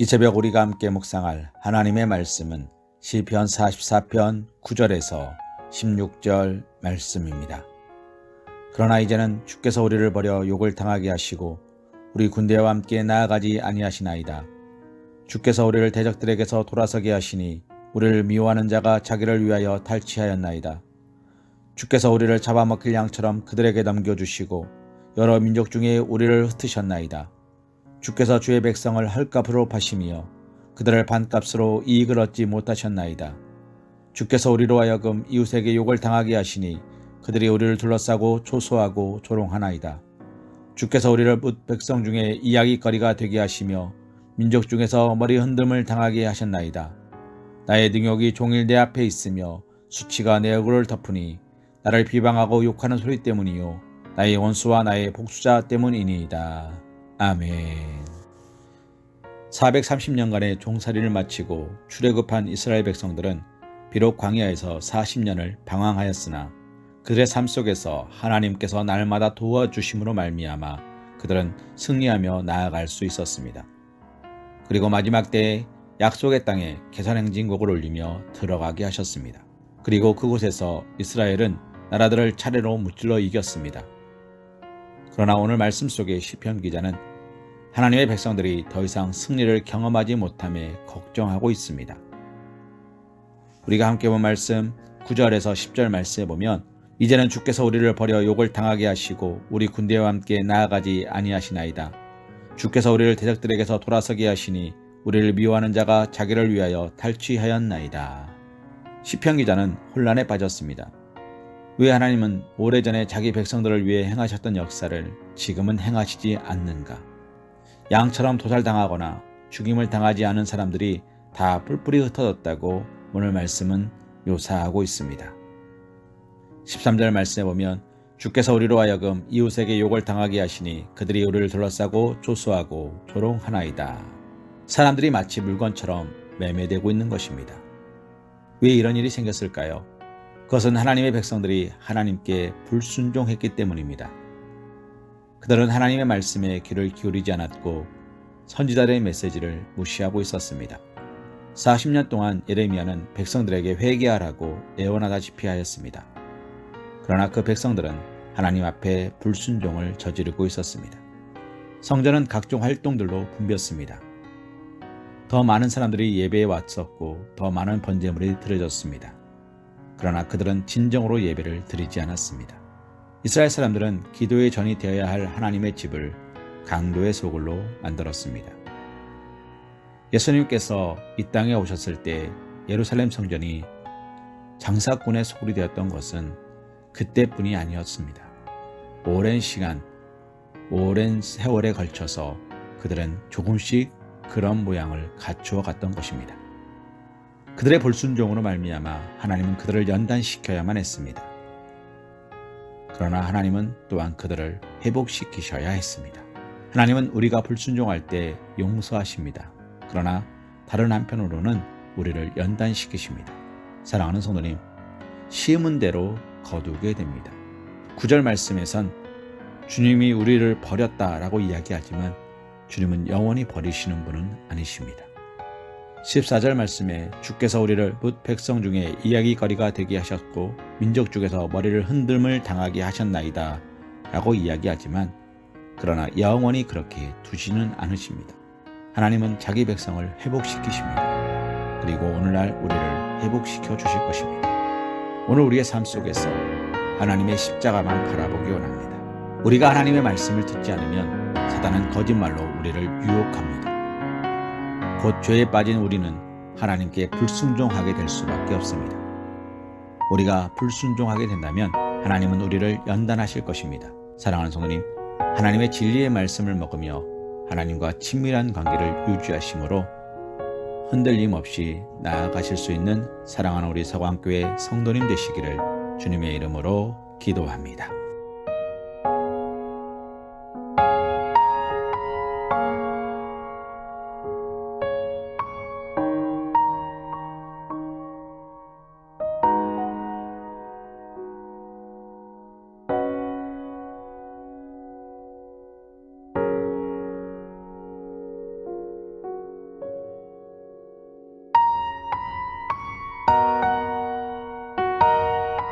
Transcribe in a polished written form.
이 새벽 우리가 함께 묵상할 하나님의 말씀은 시편 44편 9절에서 16절 말씀입니다. 그러나 이제는 주께서 우리를 버려 욕을 당하게 하시고 우리 군대와 함께 나아가지 아니하시나이다. 주께서 우리를 대적들에게서 돌아서게 하시니 우리를 미워하는 자가 자기를 위하여 탈취하였나이다. 주께서 우리를 잡아먹힐 양처럼 그들에게 넘겨주시고 여러 민족 중에 우리를 흩으셨나이다. 주께서 주의 백성을 헐값으로 파시며 그들을 반값으로 이익을 얻지 못하셨나이다. 주께서 우리로 하여금 이웃에게 욕을 당하게 하시니 그들이 우리를 둘러싸고 초소하고 조롱하나이다. 주께서 우리를 뭇 백성 중에 이야기거리가 되게 하시며 민족 중에서 머리 흔듦을 당하게 하셨나이다. 나의 능욕이 종일 내 앞에 있으며 수치가 내 얼굴을 덮으니 나를 비방하고 욕하는 소리 때문이요 나의 원수와 나의 복수자 때문이니이다. 아멘. 430년간의 종살이를 마치고 출애굽한 이스라엘 백성들은 비록 광야에서 40년을 방황하였으나 그들의 삶 속에서 하나님께서 날마다 도와주심으로 말미암아 그들은 승리하며 나아갈 수 있었습니다. 그리고 마지막 때에 약속의 땅에 계산행진곡을 올리며 들어가게 하셨습니다. 그리고 그곳에서 이스라엘은 나라들을 차례로 무찔러 이겼습니다. 그러나 오늘 말씀 속의 시편 기자는 하나님의 백성들이 더 이상 승리를 경험하지 못함에 걱정하고 있습니다. 우리가 함께 본 말씀 9절에서 10절 말씀에 보면 이제는 주께서 우리를 버려 욕을 당하게 하시고 우리 군대와 함께 나아가지 아니하시나이다. 주께서 우리를 대적들에게서 돌아서게 하시니 우리를 미워하는 자가 자기를 위하여 탈취하였나이다. 시편 기자는 혼란에 빠졌습니다. 왜 하나님은 오래전에 자기 백성들을 위해 행하셨던 역사를 지금은 행하시지 않는가? 양처럼 도살당하거나 죽임을 당하지 않은 사람들이 다 뿔뿔이 흩어졌다고 오늘 말씀은 묘사하고 있습니다. 13절 말씀에 보면 주께서 우리로 하여금 이웃에게 욕을 당하게 하시니 그들이 우리를 둘러싸고 조소하고 조롱하나이다. 사람들이 마치 물건처럼 매매되고 있는 것입니다. 왜 이런 일이 생겼을까요? 그것은 하나님의 백성들이 하나님께 불순종했기 때문입니다. 그들은 하나님의 말씀에 귀를 기울이지 않았고 선지자들의 메시지를 무시하고 있었습니다. 40년 동안 예레미야는 백성들에게 회개하라고 애원하다시피 하였습니다. 그러나 그 백성들은 하나님 앞에 불순종을 저지르고 있었습니다. 성전은 각종 활동들로 붐볐습니다. 더 많은 사람들이 예배에 왔었고 더 많은 번제물이 드려졌습니다. 그러나 그들은 진정으로 예배를 드리지 않았습니다. 이스라엘 사람들은 기도의 전이 되어야 할 하나님의 집을 강도의 소굴로 만들었습니다. 예수님께서 이 땅에 오셨을 때 예루살렘 성전이 장사꾼의 소굴이 되었던 것은 그때뿐이 아니었습니다. 오랜 시간, 오랜 세월에 걸쳐서 그들은 조금씩 그런 모양을 갖추어 갔던 것입니다. 그들의 불순종으로 말미암아 하나님은 그들을 연단시켜야만 했습니다. 그러나 하나님은 또한 그들을 회복시키셔야 했습니다. 하나님은 우리가 불순종할 때 용서하십니다. 그러나 다른 한편으로는 우리를 연단시키십니다. 사랑하는 성도님, 심은 대로 거두게 됩니다. 9절 말씀에선 주님이 우리를 버렸다라고 이야기하지만 주님은 영원히 버리시는 분은 아니십니다. 14절 말씀에 주께서 우리를 뭇 백성 중에 이야기거리가 되게 하셨고 민족 중에서 머리를 흔듦을 당하게 하셨나이다 라고 이야기하지만 그러나 영원히 그렇게 두지는 않으십니다. 하나님은 자기 백성을 회복시키십니다. 그리고 오늘날 우리를 회복시켜 주실 것입니다. 오늘 우리의 삶 속에서 하나님의 십자가만 바라보기 원합니다. 우리가 하나님의 말씀을 듣지 않으면 사단은 거짓말로 우리를 유혹합니다. 곧 죄에 빠진 우리는 하나님께 불순종하게 될 수밖에 없습니다. 우리가 불순종하게 된다면 하나님은 우리를 연단하실 것입니다. 사랑하는 성도님, 하나님의 진리의 말씀을 먹으며 하나님과 친밀한 관계를 유지하심으로 흔들림 없이 나아가실 수 있는 사랑하는 우리 서광교회 성도님 되시기를 주님의 이름으로 기도합니다.